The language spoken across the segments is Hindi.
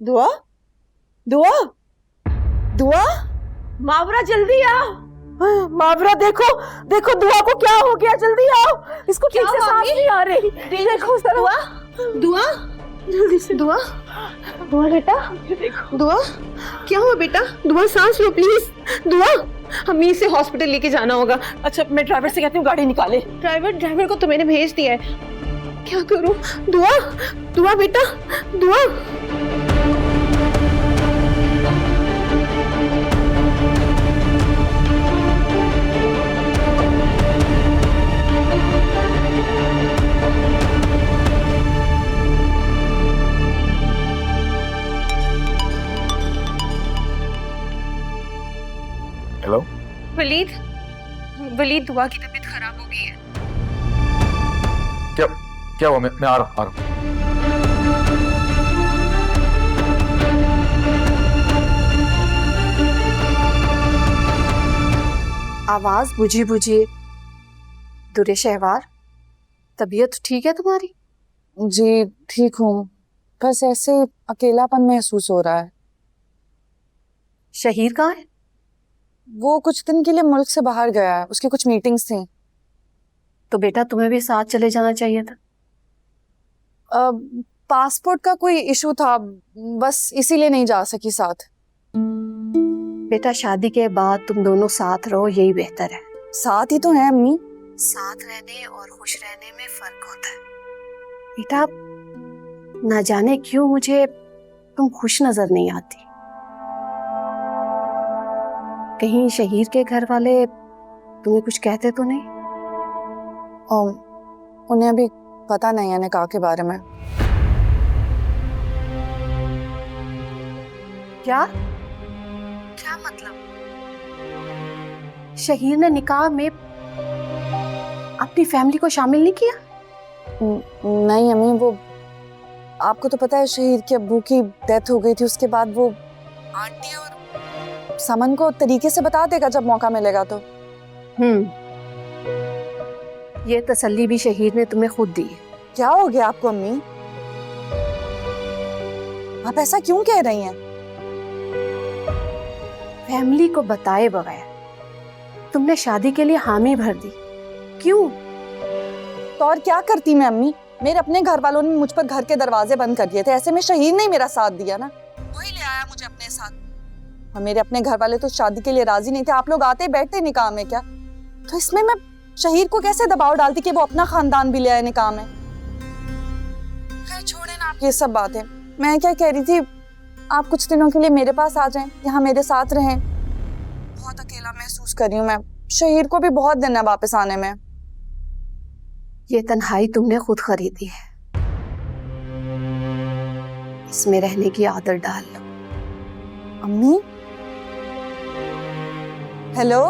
दुआ, दुआ, दुआ, मावरा जल्दी आओ। मावरा देखो, देखो दुआ को क्या हो गया, जल्दी आओ, इसको ठीक से सांस नहीं आ रही। देखो दुआ, दुआ, जल्दी से। दुआ, दुआ बेटा, दुआ, क्या हुआ बेटा? दुआ सांस लो प्लीज। दुआ, हमें इसे हॉस्पिटल लेके जाना होगा। अच्छा मैं ड्राइवर से कहती हूँ गाड़ी निकाले। ड्राइवर को तो मैंने भेज दिया है, क्या करूं? दुआ, दुआ बेटा, दुआ। हेलो वलीद, वलीद दुआ की तबीयत खराब हो गई है। क्या क्या हुआ? मैं आ रहा हूँ। आवाज बुझी बुझी। दुरे शहवार, तबीयत ठीक है तुम्हारी? जी ठीक हूँ, बस ऐसे अकेलापन महसूस हो रहा है। शहीर कहाँ है? वो कुछ दिन के लिए मुल्क से बाहर गया है, उसकी कुछ मीटिंग्स थी। तो बेटा तुम्हें भी साथ चले जाना चाहिए था। पासपोर्ट का कोई इशू था, बस इसीलिए नहीं जा सकी साथ। बेटा शादी के बाद तुम दोनों साथ रहो, यही बेहतर है। साथ ही तो है अम्मी। साथ रहने और खुश रहने में फर्क होता है बेटा। ना जाने क्यों मुझे तुम खुश नजर नहीं आती। कहीं शहीर के घर वाले तुम्हें कुछ कहते तो नहीं? और उन्हें अभी पता नहीं है निकाह के बारे में। क्या क्या मतलब? शहीर ने निकाह में अपनी फैमिली को शामिल नहीं किया? नहीं अम्मी, वो आपको तो पता है शहीर के अब्बू की डेथ हो गई थी, उसके बाद वो आंटी और समन को तरीके से बता देगा जब मौका मिलेगा तो। ये तसल्ली भी शहीर ने तुम्हें खुद दी है। क्या हो गया आपको अम्मी? आप ऐसा क्यों कह रही हैं? फैमिली को बताए बगैर तुमने शादी के लिए हामी भर दी, क्यों? तो और क्या करती मैं अम्मी? मेरे अपने घर वालों ने मुझ पर घर के दरवाजे बंद कर दिए थे, ऐसे में शहीर ने मेरा साथ दिया ना, वही ले आया मुझे अपने साथ। और मेरे अपने घर वाले तो शादी के लिए राजी नहीं थे, आप लोग आते बैठते निकाह में क्या? तो इसमें मैं शहीर को कैसे दबाव डालती कि वो अपना खानदान भी ले आए निकाह में? खैर छोड़े ना आप ये सब बातें। मैं क्या कह रही थी, आप कुछ दिनों के लिए मेरे पास आ जाएं, यहाँ मेरे साथ रहें। बहुत अकेला महसूस कर रही हूँ मैं, शहीर को भी बहुत दिन है वापस आने में। ये तन्हाई तुमने खुद खरीदी है, इसमें रहने की आदत डाल लो। अम्मी, हेलो,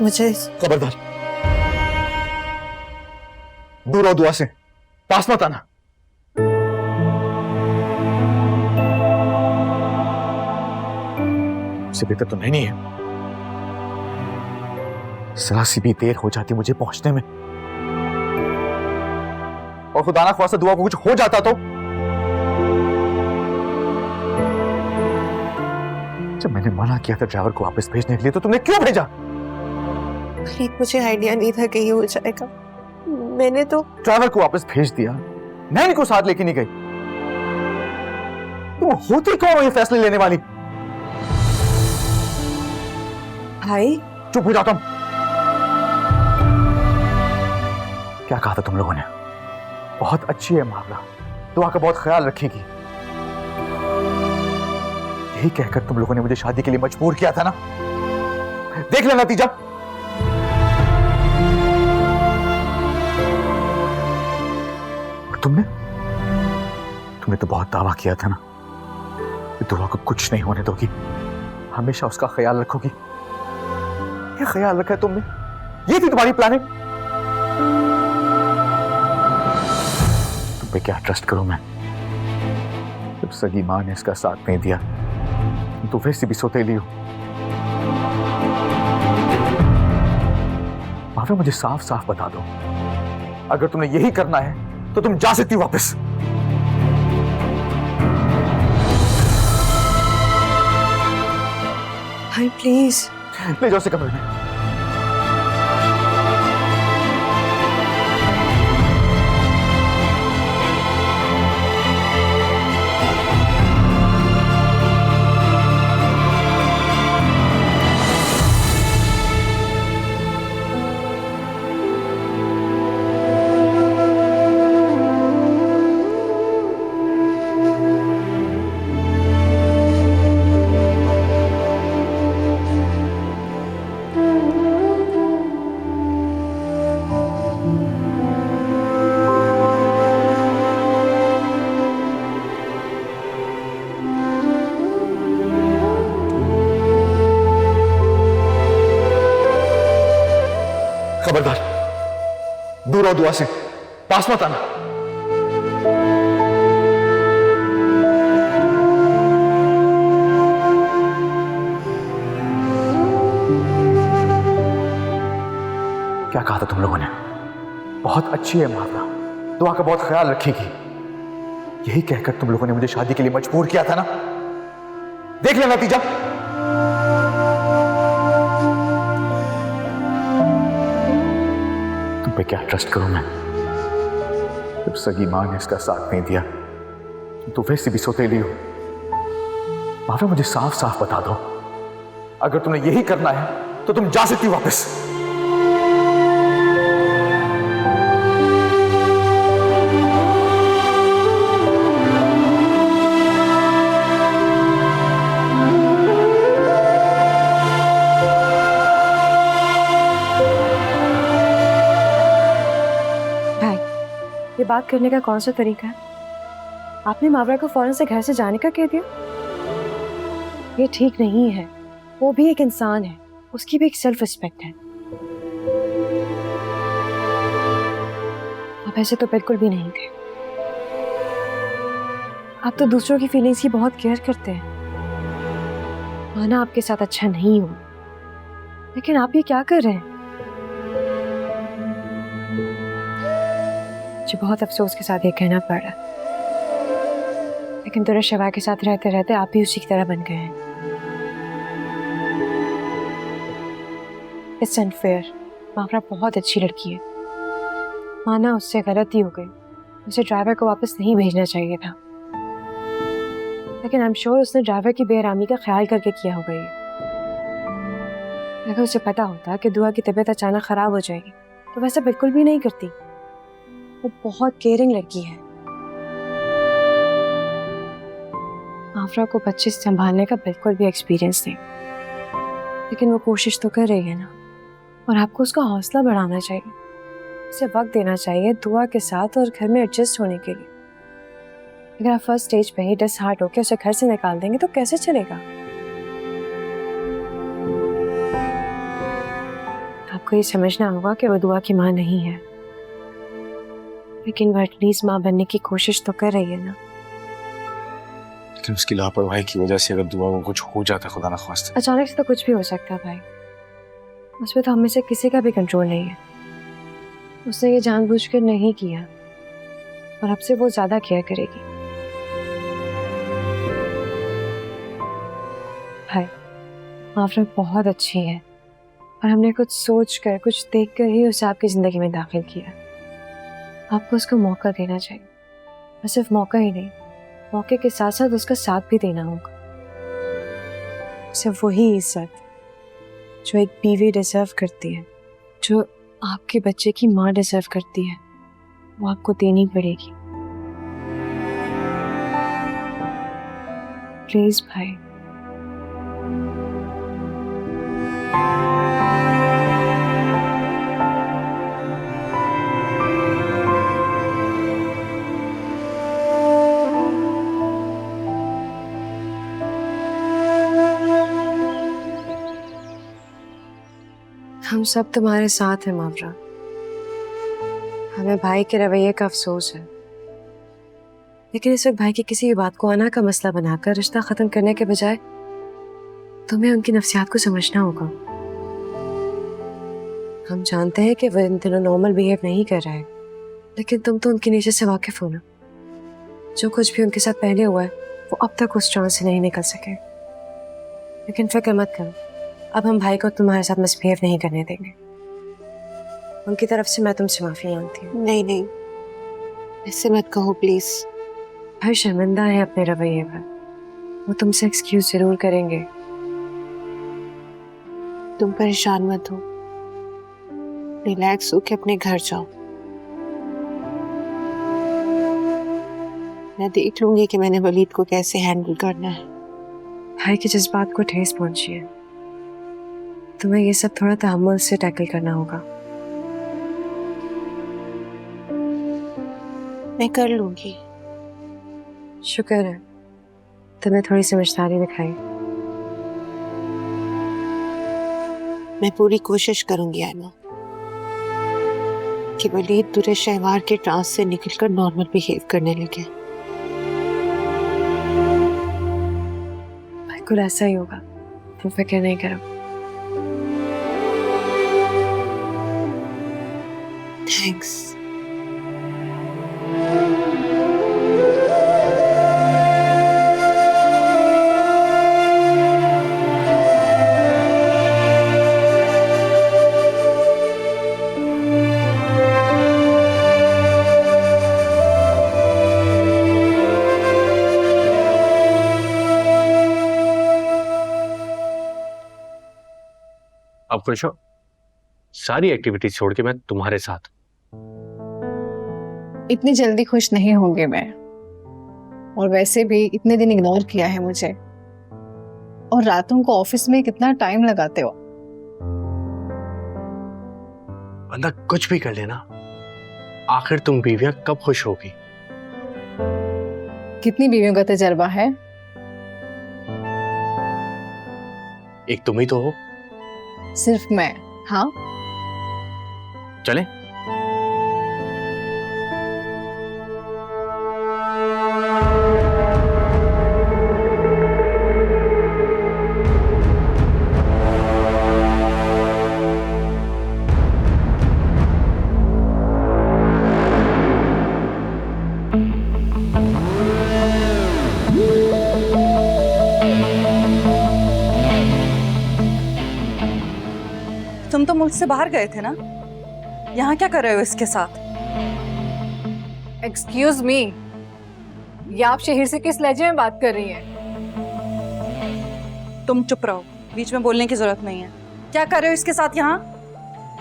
मुझे खबरदार, दूर आओ दुआ से, पास मत आना। उससे बेहतर तो नहीं है, जरा सी भी देर हो जाती मुझे पहुंचने में, और खुदा ना ख्वास्ता दुआ को कुछ हो जाता तो। जब मैंने मना किया था ड्राइवर को वापस भेजने के लिए, तो तुमने क्यों भेजा? मुझे आइडिया नहीं था कि ये हो जाएगा, मैंने तो ड्राइवर को वापस भेज दिया, नैनी को साथ लेके नहीं गई। तुम होती कौन हो ये फैसले लेने वाली? भाई चुप हो जाओ तुम। क्या कहा था तुम लोगों ने? बहुत अच्छी है मावरा, दुआ का बहुत ख्याल रखेगी, यही कहकर तुम लोगों ने मुझे शादी के लिए मजबूर किया था ना। देख लेना नतीजा। तुमने तो बहुत दावा किया था ना कि दुआ को कुछ नहीं होने दोगी, हमेशा उसका ख्याल रखोगी। ये ख्याल रखा है तुमने? ये थी तुम्हारी प्लानिंग? तुम पे क्या ट्रस्ट करूं मैं? जब सगी मां ने इसका साथ नहीं दिया तो वैसे भी सौतेली हो। माफी, मुझे साफ साफ बता दो, अगर तुमने यही करना है तो तुम जा सकती हो वापस। भाई प्लीज। ले जाओ उसे कमरे में। खबरदार, दूर आओ दुआ से, पास मत आना। क्या कहा था तुम लोगों ने? बहुत अच्छी है मावरा, दुआ का बहुत ख्याल रखेगी। यही कहकर तुम लोगों ने मुझे शादी के लिए मजबूर किया था ना? देख ले नतीजा। तुम पे क्या ट्रस्ट करूं मैं? जब सगी मां ने इसका साथ नहीं दिया तो वैसे भी सौतेली हो। मावरा, मुझे साफ साफ बता दो, अगर तुमने यही करना है तो तुम जा सकती हो वापस। ये बात करने का कौन सा तरीका है? आपने मावरा को फौरन से घर से जाने का कह दिया। ये ठीक नहीं है। वो भी एक इंसान है, उसकी भी एक सेल्फ रिस्पेक्ट है। आप ऐसे तो बिल्कुल भी नहीं थे। आप तो दूसरों की फीलिंग्स की बहुत केयर करते हैं। माना आपके साथ अच्छा नहीं हो, लेकिन आप ये क्या कर रहे हैं? मुझे बहुत अफसोस के साथ ये कहना पड़ा, लेकिन तुरा शिवा के साथ रहते रहते आप भी उसी की तरह बन गए हैं। It's unfair. मावरा बहुत अच्छी लड़की है। माना उससे गलती हो गई, उसे ड्राइवर को वापस नहीं भेजना चाहिए था, लेकिन आई एम श्योर उसने ड्राइवर की बेआरामी का ख्याल करके किया होगा ये। अगर उसे पता होता कि दुआ की तबीयत अचानक खराब हो जाएगी तो वैसा बिल्कुल भी नहीं करती। वो बहुत केयरिंग लड़की है। मावरा को बच्चे संभालने का बिल्कुल भी एक्सपीरियंस नहीं, लेकिन वो कोशिश तो कर रही है ना, और आपको उसका हौसला बढ़ाना चाहिए। उसे वक्त देना चाहिए दुआ के साथ और घर में एडजस्ट होने के लिए। अगर आप फर्स्ट स्टेज पे ही डिसहार्ट होकर उसे घर से निकाल देंगे तो कैसे चलेगा? आपको ये समझना होगा कि वो दुआ की माँ नहीं है, लेकिन वो एटलीस्ट माँ बनने की कोशिश तो कर रही है ना। लेकिन उसकी लापरवाही की वजह से अगर दुआ को कुछ हो जाता, खुदा ना ख्वास्ता। अचानक से तो कुछ भी हो सकता है भाई। उस पर तो हमें से किसी का भी कंट्रोल नहीं है। उसने ये जानबूझकर नहीं किया, और अब से वो ज्यादा केयर करेगी। भाई, मावरा बहुत अच्छी है, और हमने कुछ सोच कर, कुछ देख कर ही उसे आपकी जिंदगी में दाखिल किया। आपको उसको मौका देना चाहिए, और सिर्फ मौका ही नहीं, मौके के साथ साथ उसका साथ भी देना होगा। सिर्फ वही इज्जत जो एक बीवी डिजर्व करती है, जो आपके बच्चे की माँ डिजर्व करती है, वो आपको देनी पड़ेगी। प्लीज भाई। हम सब तुम्हारे साथ हैं मावरा। हमें भाई के रवैये का अफसोस है, लेकिन इस वक्त भाई की किसी भी बात को आना का मसला बनाकर रिश्ता खत्म करने के बजाय तुम्हें उनकी नफ्सियात को समझना होगा। हम जानते हैं कि वो इन दिनों नॉर्मल बिहेव नहीं कर रहा है, लेकिन तुम तो उनकी नेचर से वाकिफ हो ना। जो कुछ भी उनके साथ पहले हुआ है वो अब तक उस ट्रांस से नहीं निकल सके। लेकिन फिक्र मत करो, अब हम भाई को तुम्हारे साथ मिसबिहेव नहीं करने देंगे। उनकी तरफ से मैं तुमसे माफी मांगती हूँ। नहीं नहीं, ऐसे मत कहो प्लीज। भाई शर्मिंदा है अपने रवैये पर, वो तुमसे एक्सक्यूज जरूर करेंगे। तुम परेशान मत हो, रिलैक्स होके अपने घर जाओ। मैं देख लूंगी कि मैंने वलीद को कैसे हैंडल करना है। भाई के जज्बात को ठेस पहुंची है, तुम्हें ये सब थोड़ा तहम्मुल से टैकल करना होगा। मैं कर लूंगी। शुक्र है तुम्हें थोड़ी समझदारी दिखाई। मैं पूरी कोशिश करूंगी आयमा कि वलीद दूर शहवार के ट्रांस से निकलकर नॉर्मल बिहेव करने लगे। बिल्कुल ऐसा ही होगा, तुम फिक्र नहीं करो। थैंक्स। अब खुश हो? सारी एक्टिविटीज छोड़ के मैं तुम्हारे साथ। इतनी जल्दी खुश नहीं होंगे मैं, और वैसे भी इतने दिन इग्नोर किया है मुझे, और रातों को ऑफिस में कितना टाइम लगाते हो। बंदा कुछ भी कर लेना, आखिर तुम बीवियां कब खुश होगी? कितनी बीवियों का तजर्बा है? एक तुम ही तो हो। सिर्फ मैं? हाँ, चले? तुम तो मुल्क से बाहर गए थे ना, यहाँ क्या कर रहे हो इसके साथ? एक्सक्यूज मी, ये आप शहर से किस लहजे में बात कर रही हैं? तुम चुप रहो, बीच में बोलने की जरूरत नहीं है। क्या कर रहे हो इसके साथ यहाँ?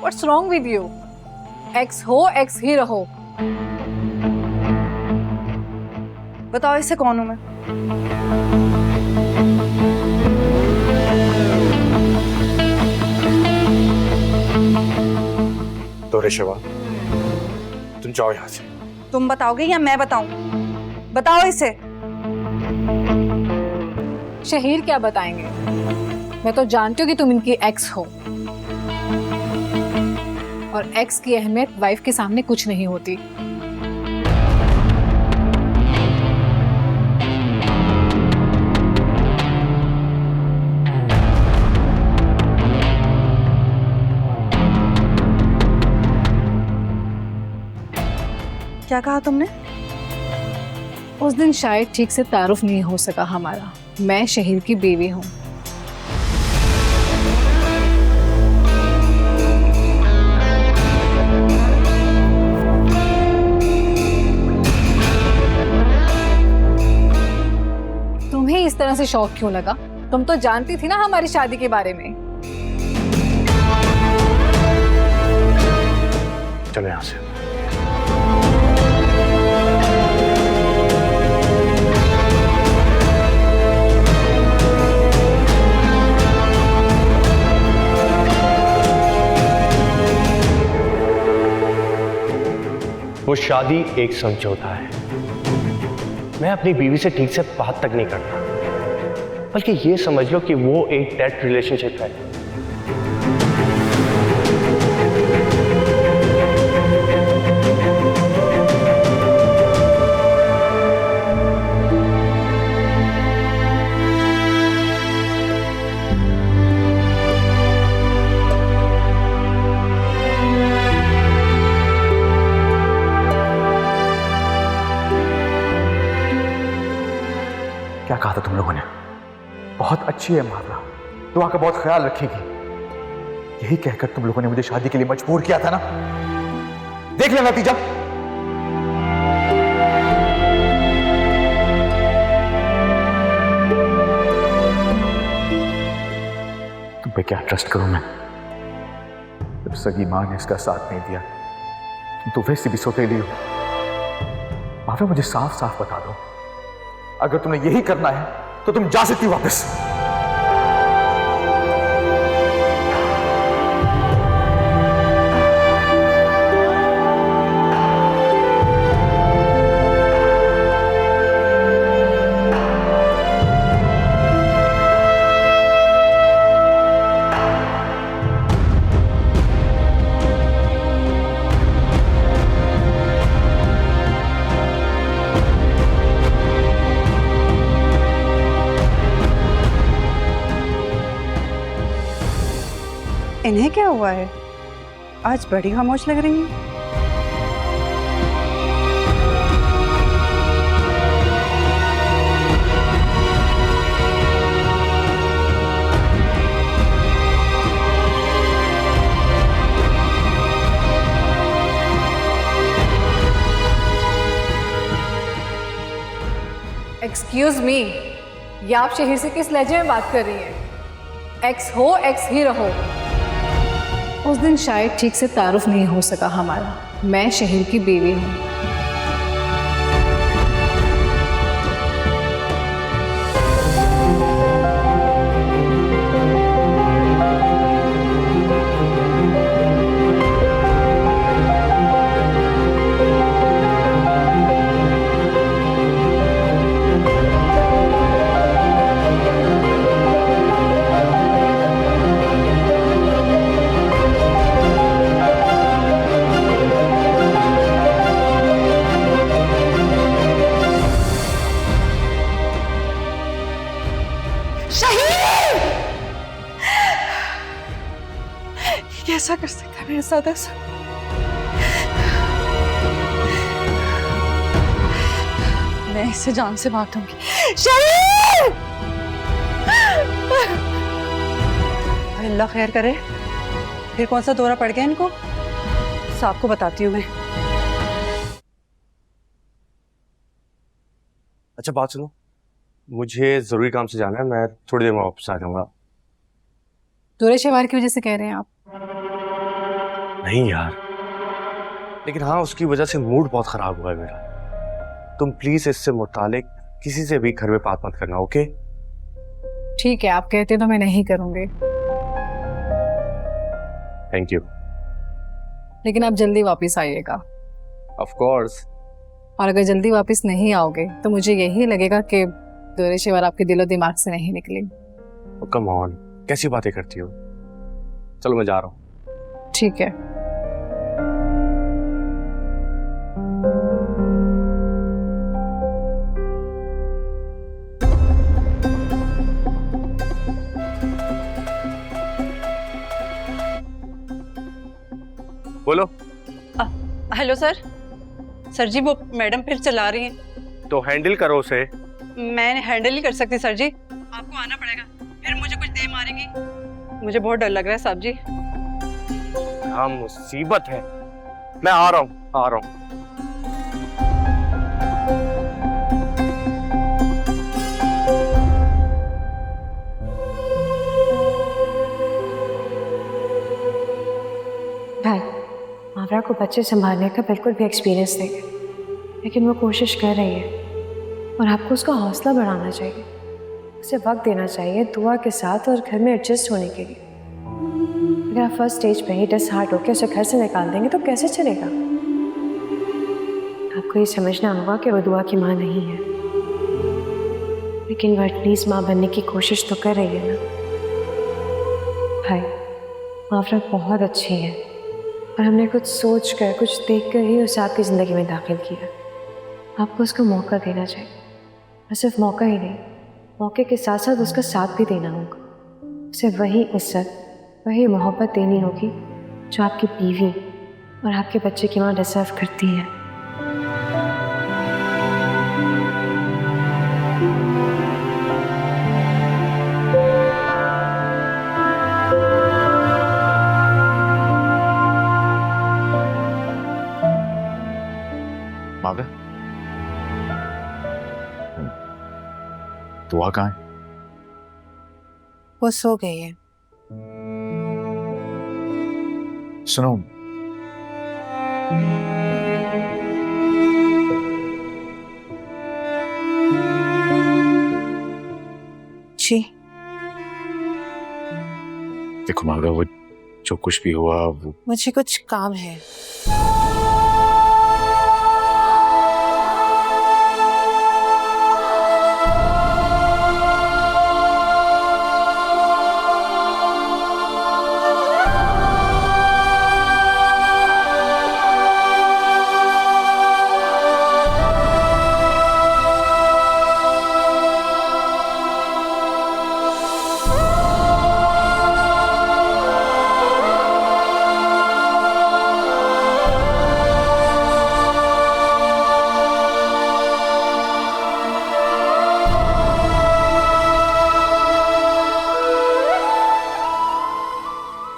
What's wrong with you? X हो एक्स ही रहो। बताओ इसे कौन हूं मैं? तो ऋषभा, तुम जाओ यहाँ से। तुम बताओगे या मैं बताऊं? बताओ इसे। शहीर क्या बताएंगे? मैं तो जानती हूँ कि तुम इनकी एक्स हो, और एक्स की अहमियत वाइफ के सामने कुछ नहीं होती। क्या कहा तुमने? उस दिन शायद ठीक से तारुफ नहीं हो सका हमारा। मैं शहीर की बीवी हूँ। तुम्हें इस तरह से शौक क्यों लगा? तुम तो जानती थी ना हमारी शादी के बारे में। चलो यहाँ से। वो शादी एक समझौता है। मैं अपनी बीवी से ठीक से बात तक नहीं करता, बल्कि ये समझ लो कि वो एक डेट रिलेशनशिप है। क्या कहा था तुम लोगों ने? बहुत अच्छी है मावरा, दुआ का बहुत ख्याल रखेगी, यही कहकर तुम लोगों ने मुझे शादी के लिए मजबूर किया था ना। देख लेना नतीजा। तुम पे क्या ट्रस्ट करूं मैं? जब सगी मां ने इसका साथ नहीं दिया, तुम तो वैसे भी सौतेली हो। मावरा, मुझे साफ साफ बता दो, अगर तुम्हें यही करना है तो तुम जा सकती हो वापस। इन्हें क्या हुआ है? आज बड़ी खामोश लग रही है। एक्सक्यूज मी, ये आप शहर से किस लहजे में बात कर रही हैं? एक्स हो एक्स ही रहो। उस दिन शायद ठीक से तारुफ नहीं हो सका हमारा। मैं शहर की बीवी हूँ। कैसा कर सकता है मेरे साथ ऐसा? मैं इसे जान से मार दूंगी। शहीद! अल्लाह खैर करे, फिर कौन सा दौरा पड़ गया इनको? साहब को बताती हूँ मैं। अच्छा बात सुनो, मुझे जरूरी काम से जाना है, मैं थोड़ी देर में वापस आ जाऊंगा। दूरे शवार की वजह से कह रहे हैं आप? नहीं यार, लेकिन हाँ उसकी वजह से मूड बहुत खराब हुआ है मेरा। तुम प्लीज इससे मुतालिक किसी से भी घर में बात मत करना, ओके? ठीक है, आप कहते तो मैं नहीं करूंगी। Thank you. लेकिन आप जल्दी वापस आइएगा। Of course. और अगर जल्दी वापस नहीं आओगे तो मुझे यही लगेगा कि दूरे शवार आपके दिलो दिमाग से नहीं निकली। कम ऑन, कैसी बातें करती हो? चलो मैं जा रहा हूँ। ठीक है। बोलो। Hello sir. सर जी वो मैडम फिर चला रही हैं। तो हैंडल करो उसे। मैं हैंडल नहीं कर सकती सर जी, आपको आना पड़ेगा, फिर मुझे कुछ दे मारेंगी। मुझे बहुत डर लग रहा है साहब जी। हाँ मुसीबत है, मैं आ रहा हूँ। भाई, मावरा को बच्चे संभालने का बिल्कुल भी एक्सपीरियंस नहीं है, लेकिन वो कोशिश कर रही है और आपको उसका हौसला बढ़ाना चाहिए, उसे वक्त देना चाहिए दुआ के साथ और घर में एडजस्ट होने के लिए। अगर आप फर्स्ट स्टेज पे ही डिसहार्ट होकर उसे घर से निकाल देंगे तो कैसे चलेगा? आपको ये समझना होगा कि वो दुआ की माँ नहीं है, लेकिन वो एटलीस्ट माँ बनने की कोशिश तो कर रही है ना। भाई, मावरा बहुत अच्छी है और हमने कुछ सोच कर, कुछ देख कर ही उसे आपकी ज़िंदगी में दाखिल किया। आपको उसको मौका देना चाहिए, और सिर्फ मौका ही नहीं, मौके के साथ साथ उसका साथ भी देना होगा। उसे वही इज्जत, वही मोहब्बत देनी होगी जो आपकी बीवी और आपके बच्चे की माँ डिजर्व करती है। दुआ कहाँ है? वो सो गई है। सुनो, जी देखो माधव, वो जो कुछ भी हुआ वो मुझे कुछ काम है।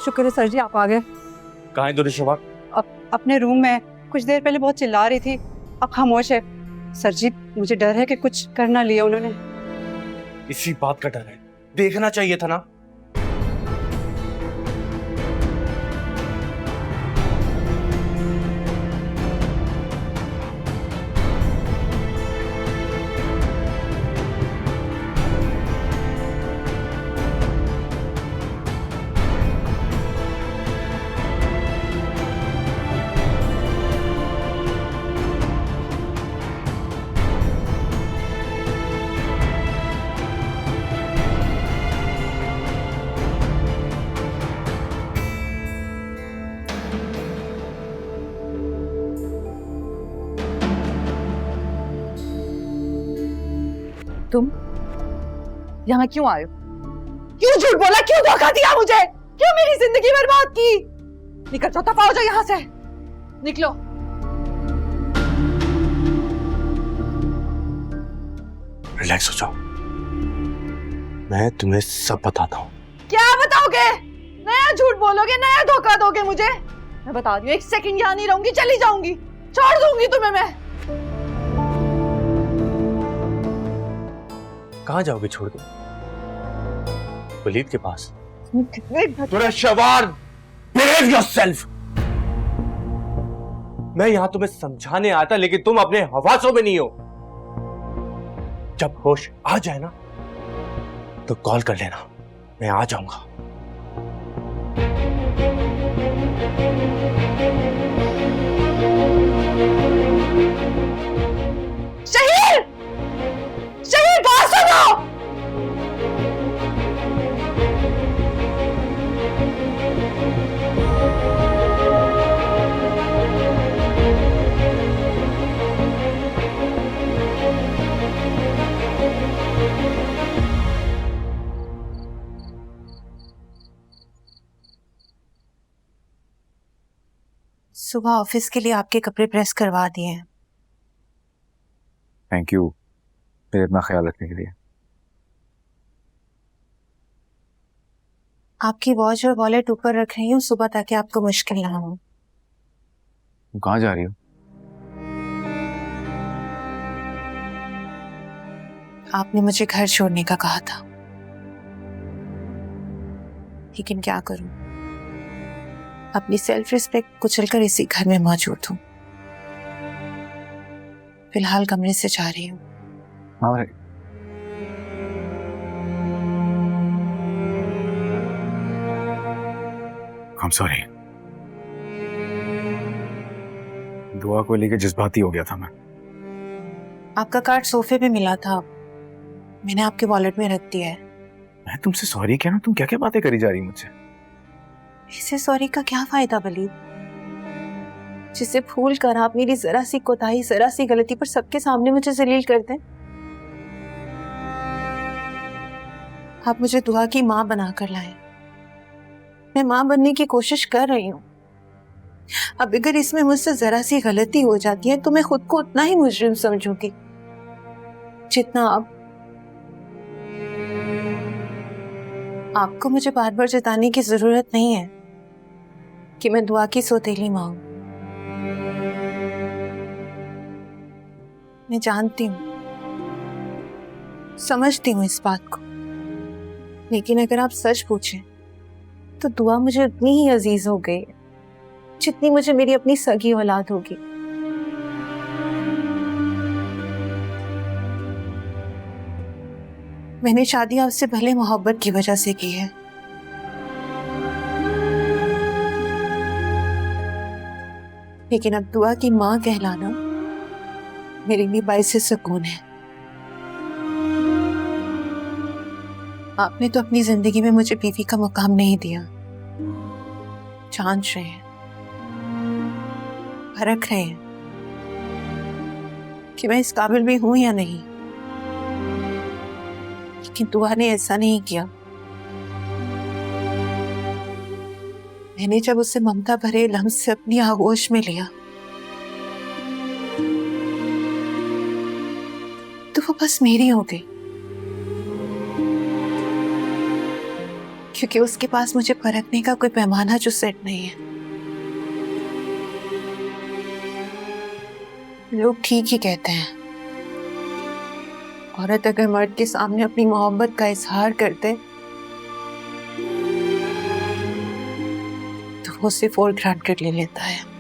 शुक्र है सर जी आप आ गए। कहाँ है दुरुशवा? अपने रूम में कुछ देर पहले बहुत चिल्ला रही थी, अब खामोश है। सर जी मुझे डर है कि कुछ कर ना लिया उन्होंने। इसी बात का डर है, देखना चाहिए था ना। तुम यहाँ क्यों आए हो? क्यों झूठ बोला, क्यों धोखा दिया मुझे, क्यों मेरी जिंदगी बर्बाद की? निकल जाओ, दफा हो जाओ यहाँ से, निकलो। रिलैक्स हो जाओ, मैं तुम्हें सब बताता हूँ। क्या बताओगे? नया झूठ बोलोगे, नया धोखा दोगे मुझे? मैं बता रही हूँ, एक सेकंड यहाँ नहीं रहूंगी, चली जाऊंगी, छोड़ दूंगी तुम्हें मैं। कहाँ जाओगे छोड़ दो? वलीद के पास? behave yourself! मैं यहां तुम्हें समझाने आया था, लेकिन तुम अपने हवासों में नहीं हो। जब होश आ जाए ना तो कॉल कर लेना, मैं आ जाऊंगा। शहीर! शहीर बात सुनो! सुबह ऑफिस के लिए आपके कपड़े प्रेस करवा दिए हैं। थैंक यू मेरा इतना ख्याल रखने के लिए। आपकी वॉच और वॉलेट ऊपर रख रही हूँ सुबह, ताकि आपको मुश्किल ना हो। कहाँ जा रही हो? आपने मुझे घर छोड़ने का कहा था, लेकिन क्या करूं, अपनी सेल्फ रिस्पेक्ट कुचलकर इसी घर में मौजूद हूं। फिलहाल कमरे से जा रही हूँ। I'm sorry। दुआ को लेकर जज्बाती हो गया था मैं। आपका कार्ड सोफे पे मिला था, मैंने आपके वॉलेट में रख दिया है। मैं तुमसे सॉरी कहना, तुम क्या क्या बातें करी जा रही मुझसे? इससे सॉरी का क्या फायदा वलीद, जिसे भूल कर आप मेरी जरा सी कोताही, जरा सी गलती पर सबके सामने मुझे जलील कर दें। आप मुझे दुआ की माँ बनाकर लाए, मैं माँ बनने की कोशिश कर रही हूँ। अब अगर इसमें मुझसे जरा सी गलती हो जाती है तो मैं खुद को उतना ही मुजरिम समझूंगी जितना आपको मुझे बार बार जताने की जरूरत नहीं है कि मैं दुआ की सौतेली माँ हूं। मैं जानती हूं समझती हूँ इस बात को, लेकिन अगर आप सच पूछें तो दुआ मुझे उतनी ही अजीज हो गई है जितनी मुझे मेरी अपनी सगी औलाद होगी। मैंने शादी आपसे भले मोहब्बत की वजह से की है, लेकिन अब दुआ की माँ कहलाना मेरे लिए बाइसे सुकून है। आपने तो अपनी जिंदगी में मुझे बीवी का मुकाम नहीं दिया। जांच रहे हैं, परख रहे हैं कि मैं इस काबिल भी हूं या नहीं, लेकिन दुआ ने ऐसा नहीं किया। मैंने जब उसे ममता भरे लम्स से अपनी आगोश में लिया तो वो बस मेरी हो गई, क्योंकि उसके पास मुझे परखने का कोई पैमाना जो सेट नहीं है। लोग ठीक ही कहते हैं, औरत अगर मर्द के सामने अपनी मोहब्बत का इजहार करते तो वो उसे फॉर ग्रांटेड ले लेता है।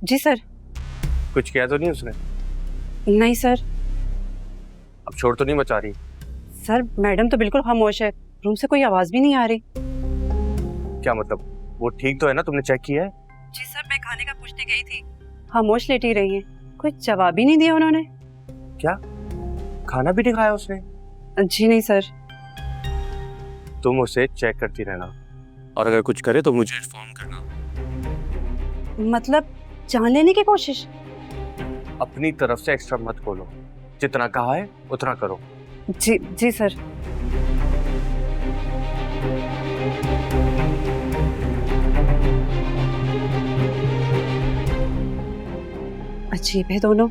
जी सर। कुछ किया तो नहीं उसने? नहीं सर। अब शोर तो नहीं मचा रही? सर मैडम तो बिल्कुल खामोश है, रूम से कोई आवाज भी नहीं आ रही। क्या मतलब, वो ठीक तो है ना? तुमने चेक किया है? जी सर, मैं खाने का पूछने गई थी, खामोश लेटी रही हैं, कोई जवाब ही नहीं दिया उन्होंने। क्या खाना भी नहीं खाया उसने? जी नहीं सर। तुम उसे चेक करती रहना, और अगर कुछ करे तो मुझे इन्फॉर्म करना। मतलब जान लेने की कोशिश? अपनी तरफ से एक्स्ट्रा मत खोलो, जितना कहा है उतना करो। जी जी सर। अजीब है दोनों,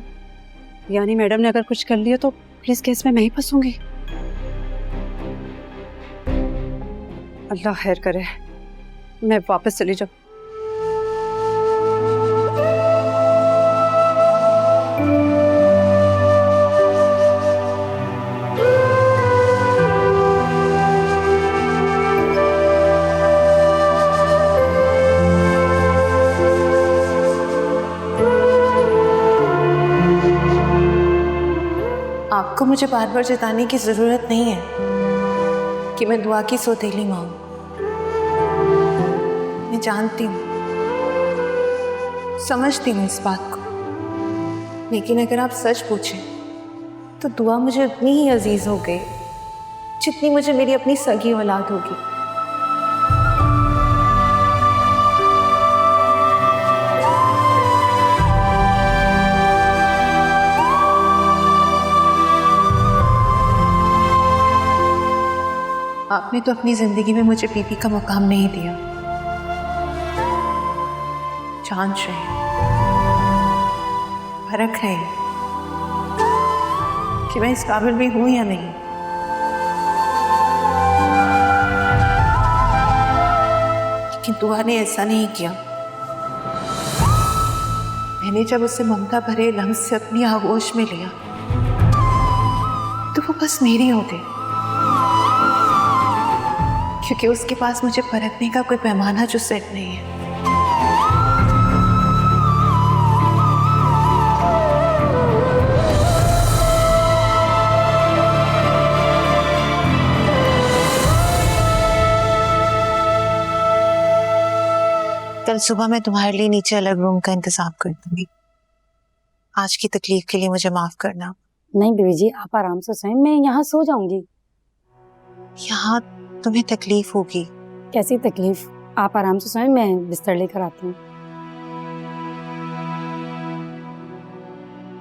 यानी मैडम ने अगर कुछ कर लिया तो पुलिस केस में मैं ही फंसूंगी। अल्लाह खैर करे, मैं वापस चली जाऊं। आपको मुझे बार बार जताने की जरूरत नहीं है कि मैं दुआ की सौतेली मां हूं। मैं जानती हूँ, समझती हूँ इस बात को, लेकिन अगर आप सच पूछें तो दुआ मुझे उतनी ही अजीज हो गई जितनी मुझे मेरी अपनी सगी औलाद होगी। आपने तो अपनी जिंदगी में मुझे बीवी का मुकाम नहीं दिया। जांच रहे हैं, परख रहे हैं कि मैं इस काबिल भी हूं या नहीं। लेकिन दुआ ने ऐसा नहीं किया। मैंने जब उसे ममता भरे लम्स से अपनी आगोश में लिया तो वो बस मेरी हो गई, क्योंकि उसके पास मुझे परखने का कोई पैमाना जो सेट नहीं है। कल सुबह मैं तुम्हारे लिए नीचे अलग रूम का इंतजाम कर दूंगी। आज की तकलीफ के लिए मुझे माफ करना। नहीं बीवी जी, आप आराम से सोएं, मैं यहाँ सो जाऊंगी। यहाँ तुम्हें तकलीफ होगी। कैसी तकलीफ? आप आराम से सोएं, मैं बिस्तर लेकर आती हूँ।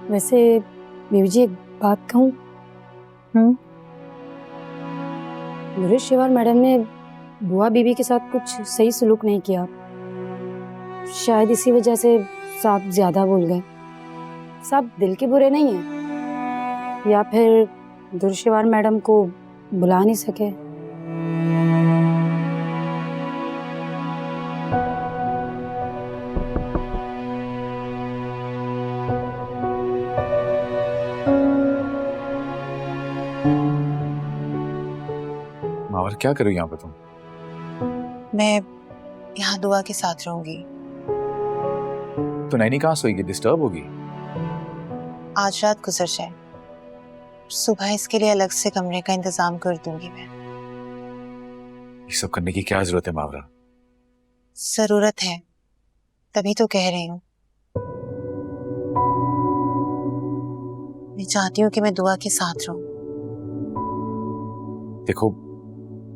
वैसे बीवी जी एक बात कहूँ? नूरेश्वर मैडम ने बुआ बीबी के साथ कुछ सही सलूक नहीं किया। शायद इसी वजह से साहब ज्यादा बोल गए। साहब दिल के बुरे नहीं हैं, या फिर दुर्शिवार मैडम को बुला नहीं सके। मावर क्या करो यहाँ पे तुम? मैं यहाँ दुआ के साथ रहूंगी। तो नैनी कहाँ सोएगी? डिस्टर्ब होगी। आज रात गुजर जाए, सुबह इसके लिए अलग से कमरे का इंतजाम कर दूंगी मैं। ये सब करने की क्या जरूरत है मावरा? जरूरत है, तभी तो कह रही हूँ। मैं चाहती हूँ कि मैं दुआ के साथ रहूं। देखो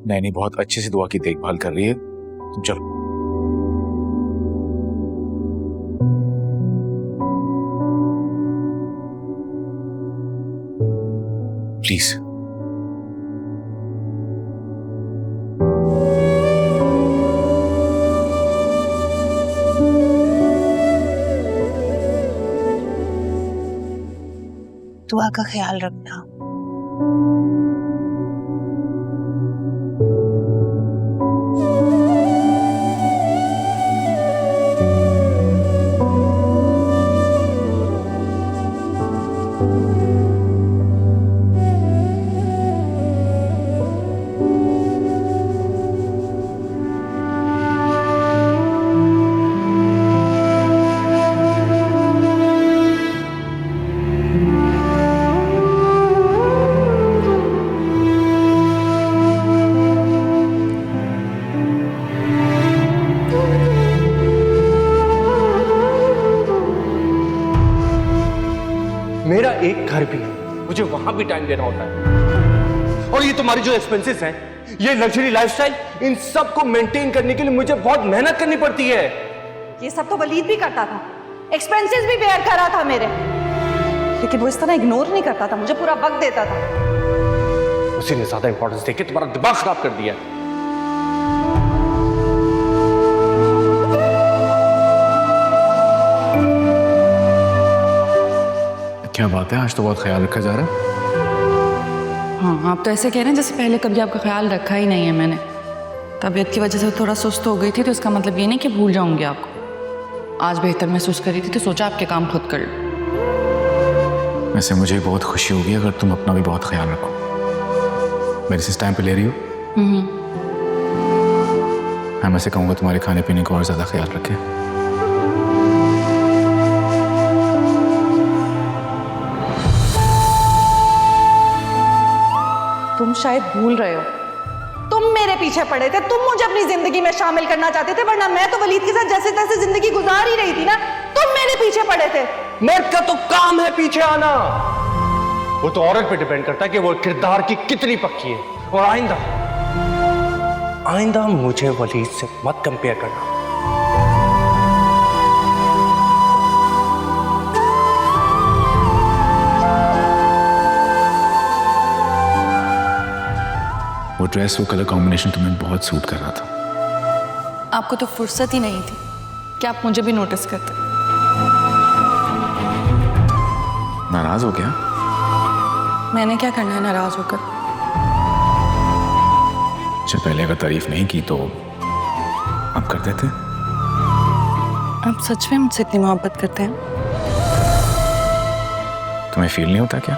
नैनी बहुत अच्छे से दुआ की देखभाल कर रही है, तुम चलो। प्लीज। दुआ का ख्याल रखना। मेरा एक घर भी है, मुझे वहां भी टाइम देना होता है। और ये तुम्हारी जो एक्सपेंसेस हैं, ये लग्जरी लाइफस्टाइल, इन सब को मेंटेन करने के लिए मुझे बहुत मेहनत करनी पड़ती है। ये सब तो वलीद भी करता था, एक्सपेंसेस भी बेयर कर रहा था मेरे, लेकिन वो इस तरह इग्नोर नहीं करता था, मुझे पूरा वक्त देता था। उसी ने ज्यादा इंपॉर्टेंस देके तुम्हारा दिमाग खराब कर दिया। क्या बात है, आज तो बहुत ख्याल रखा जा रहा है। हाँ, आप तो ऐसे कह रहे हैं जैसे पहले कभी आपका ख्याल रखा ही नहीं है मैंने। तबीयत की वजह से थोड़ा सुस्त हो गई थी, तो इसका मतलब ये नहीं कि भूल जाऊंगी आपको। आज बेहतर महसूस कर रही थी तो सोचा आपके काम खुद कर लो। वैसे मुझे बहुत खुशी होगी अगर तुम अपना भी बहुत ख्याल रखो। मेरे से टाइम पे ले रही हो? मैं ऐसे कहूँगा तुम्हारे खाने पीने को और ज्यादा ख्याल रखें। तुम शायद भूल रहे हो, तुम मेरे पीछे पड़े थे, तुम मुझे अपनी जिंदगी में शामिल करना चाहते थे, वरना मैं तो वलीद के साथ जैसे तैसे जिंदगी गुजार ही रही थी ना। तुम मेरे पीछे पड़े थे। मर्द का तो काम है पीछे आना। वो तो औरत पे डिपेंड करता है कि वो किरदार की कितनी पक्की है। और आइंदा मुझे वलीद से मत कंपेयर करना। वो ड्रेस, वो कलर कॉम्बिनेशन तुम्हें बहुत सूट कर रहा था। आपको तो फुर्सत ही नहीं थी कि आप मुझे भी नोटिस करते। नाराज हो गया? मैंने क्या करना है नाराज होकर? अच्छा, पहले अगर तारीफ नहीं की तो आप कर देते? आप सच में मुझसे इतनी मोहब्बत करते हैं? तुम्हें फील नहीं होता क्या?